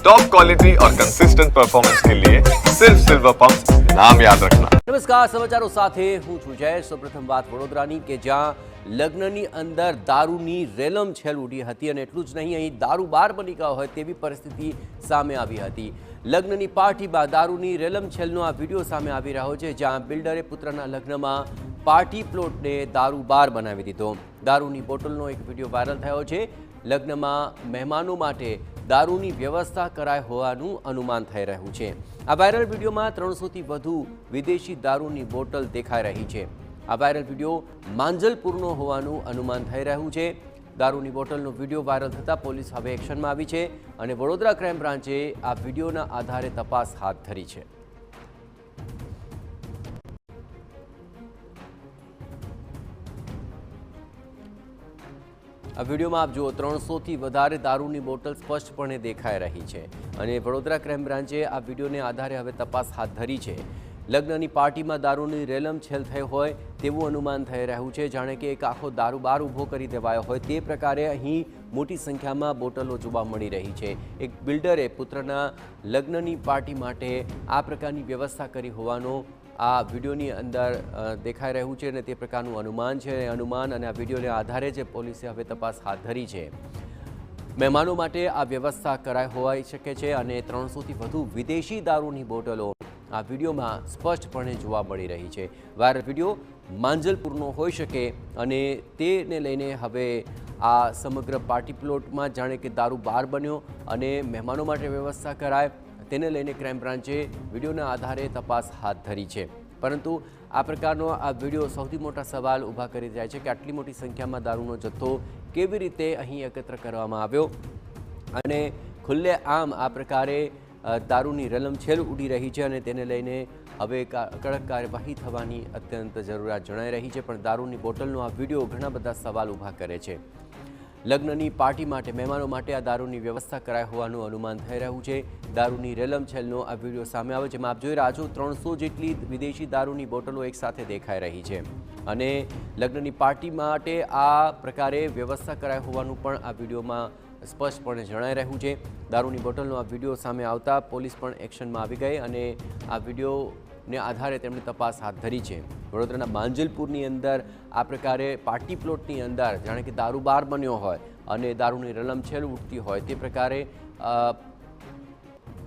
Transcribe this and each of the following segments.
Top quality और consistent performance के लिए सिर्फ सिल्वर पंप नाम याद रखना। નમસ્કાર, સમાચારો સાથે હું છું જય। સૌપ્રથમ વાત વડોદરાની કે જ્યાં લગ્નની અંદર દારૂની રેલમ છેલ ઉડી હતી અને એટલું જ નહીં, અહીં દારૂ બાર બની ગયો હોય તેવી પરિસ્થિતિ સામે આવી હતી। લગ્નની પાર્ટીમાં દારૂની રેલમ છેલનો આ વિડીયો સામે આવી રહ્યો છે, જ્યાં બિલ્ડરે પુત્રના લગ્નમાં પાર્ટી પ્લોટને દારૂ બાર બનાવી દીધો। દારૂની બોટલનો એક વિડીયો વાયરલ થયો છે। લગ્નમાં મહેમાનો માટે દારૂની વ્યવસ્થા કરાઈ હોવાનું અનુમાન થઈ રહ્યું છે। આ વાયરલ વિડીયોમાં 300થી વધુ વિદેશી દારૂની બોટલ દેખાઈ રહી છે। આ વાયરલ વિડીયો માંજલપુરનો હોવાનું અનુમાન થઈ રહ્યું છે। દારૂની બોટલનો વિડીયો વાયરલ થતાં પોલીસ હવે એક્શનમાં આવી છે અને વડોદરા ક્રાઇમ બ્રાન્ચે આ વિડીયોના આધારે તપાસ હાથ ધરી છે। આ વિડીયોમાં આપ જુઓ, 300થી વધારે દારૂની બોટલ સ્પષ્ટપણે દેખાઈ રહી છે અને વડોદરા ક્રાઇમ બ્રાન્ચે આ વિડીયોને આધારે હવે તપાસ હાથ ધરી છે। લગ્નની પાર્ટીમાં દારૂની રેલમ છેલ થઈ હોય તેવું અનુમાન થઈ રહ્યું છે, જાણે કે એક આખો દારૂ બાર ઊભો કરી દેવાયો હોય તે પ્રકારે અહીં મોટી સંખ્યામાં બોટલો જોવા મળી રહી છે। એક બિલ્ડરે પુત્રના લગ્નની પાર્ટી માટે આ પ્રકારની વ્યવસ્થા કરી હોવાનો આ વિડીયોની અંદર દેખાઈ રહ્યું છે અને તે પ્રકારનું અનુમાન છે। અનુમાન અને આ વિડીયોને આધારે જ પોલીસે હવે તપાસ હાથ ધરી છે। મહેમાનો માટે આ વ્યવસ્થા કરાઈ હોઈ શકે છે અને 300થી વધુ વિદેશી દારૂની બોટલો આ વિડીયોમાં સ્પષ્ટપણે જોવા મળી રહી છે। વાયરલ વિડીયો માંજલપુરનો હોઈ શકે અને તેને લઈને હવે આ સમગ્ર પાર્ટી પ્લોટમાં જાણે કે દારૂ બાર બન્યો અને મહેમાનો માટે વ્યવસ્થા કરાય તેને લઈને ક્રાઇમ બ્રાન્ચે વિડીયોના આધારે તપાસ હાથ ધરી છે। પરંતુ આ પ્રકારનો આ વિડીયો સૌથી મોટા સવાલ ઊભા કરી જાય છે કે આટલી મોટી સંખ્યામાં દારૂનો જથ્થો કેવી રીતે અહીં એકત્ર કરવામાં આવ્યો અને ખુલ્લેઆમ આ પ્રકારે દારૂની રલમછેલ ઉડી રહી છે અને તેને લઈને હવે કડક કાર્યવાહી થવાની અત્યંત જરૂરિયાત જણાઈ રહી છે। પણ દારૂની બોટલનો આ વિડીયો ઘણા બધા સવાલ ઊભા કરે છે। લગ્નની પાર્ટી માટે મહેમાનો માટે આ દારૂની વ્યવસ્થા કરાઈ હોવાનું અનુમાન થઈ રહ્યું છે। દારૂની રેલમછેલનો આ વિડીયો સામે આવે, જેમાં આપ જોઈ રહ્યા છો 300 જેટલી વિદેશી દારૂની બોટલો એકસાથે દેખાઈ રહી છે અને લગ્નની પાર્ટી માટે આ પ્રકારે વ્યવસ્થા કરાઈ હોવાનું પણ આ વિડીયોમાં સ્પષ્ટપણે જણાઈ રહ્યું છે। દારૂની બોટલનો આ વિડીયો સામે આવતા પોલીસ પણ એક્શનમાં આવી ગઈ અને આ વિડીયોને આધારે તેમણે તપાસ હાથ ધરી છે। વડોદરાના માંજલપુરની અંદર આ પ્રકારે પાર્ટી પ્લોટની અંદર જાણે કે દારૂ બાર બન્યો હોય અને દારૂની રલમછેલ ઉઠતી હોય તે પ્રકારે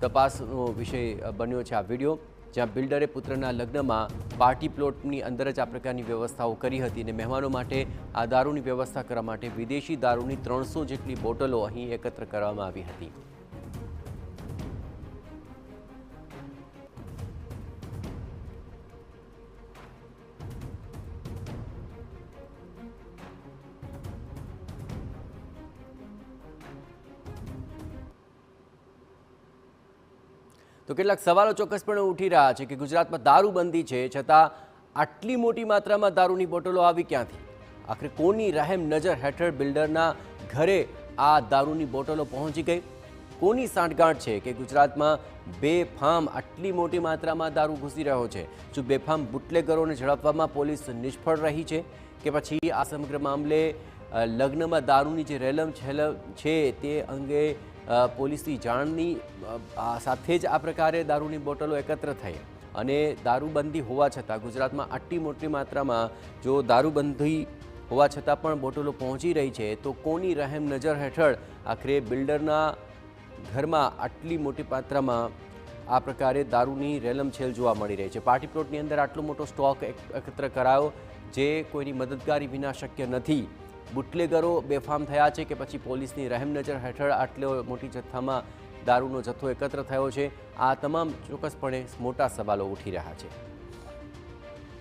તપાસનો વિષય બન્યો છે આ વિડીયો, જ્યાં બિલ્ડરે પુત્રના લગ્નમાં પાર્ટી પ્લોટની અંદર જ આ પ્રકારની વ્યવસ્થાઓ કરી હતી અને મહેમાનો માટે આ દારૂની વ્યવસ્થા કરવા માટે વિદેશી દારૂની 300 જેટલી બોટલો અહીં એકત્ર કરવામાં આવી હતી। તો કેટલાક સવાલો ચોક્કસપણે ઉઠી રહ્યા છે કે ગુજરાતમાં દારૂબંધી છે છતાં આટલી મોટી માત્રામાં દારૂની બોટલો આવી ક્યાંથી? આખરે કોની રહેમ નજર હેઠળ બિલ્ડરના ઘરે આ દારૂની બોટલો પહોંચી ગઈ? કોની સાંઠગાંઠ છે કે ગુજરાતમાં બેફામ આટલી મોટી માત્રામાં દારૂ ઘૂસી રહ્યો છે? શું બેફામ બુટલેગરોને ઝડપવામાં પોલીસ નિષ્ફળ રહી છે કે પછી આ સમગ્ર મામલે લગ્નમાં દારૂની જે રેલમ છેલ છે તે અંગે પોલીસની જાણની સાથે જ આ પ્રકારે દારૂની બોટલો એકત્ર થઈ અને દારૂબંધી હોવા છતાં ગુજરાતમાં આટલી મોટી માત્રામાં જો દારૂબંધી હોવા છતાં પણ બોટલો પહોંચી રહી છે તો કોની રહેમ નજર હેઠળ આખરે બિલ્ડરના ઘરમાં આટલી મોટી માત્રામાં આ પ્રકારે દારૂની રેલમછેલ જોવા મળી રહી છે? પાર્ટી પ્લોટની અંદર આટલો મોટો સ્ટોક એકત્ર કરાયો જે કોઈની મદદગારી વિના શક્ય નથી। બુટલેગરો બેફામ થયા છે કે પછી પોલીસની રહેમ નજર હેઠળ આટલો મોટી જથ્થામાં દારૂનો જથ્થો એકત્ર થયો છે? આ તમામ ચોક્કસપણે મોટા સવાલો ઉઠી રહ્યા છે।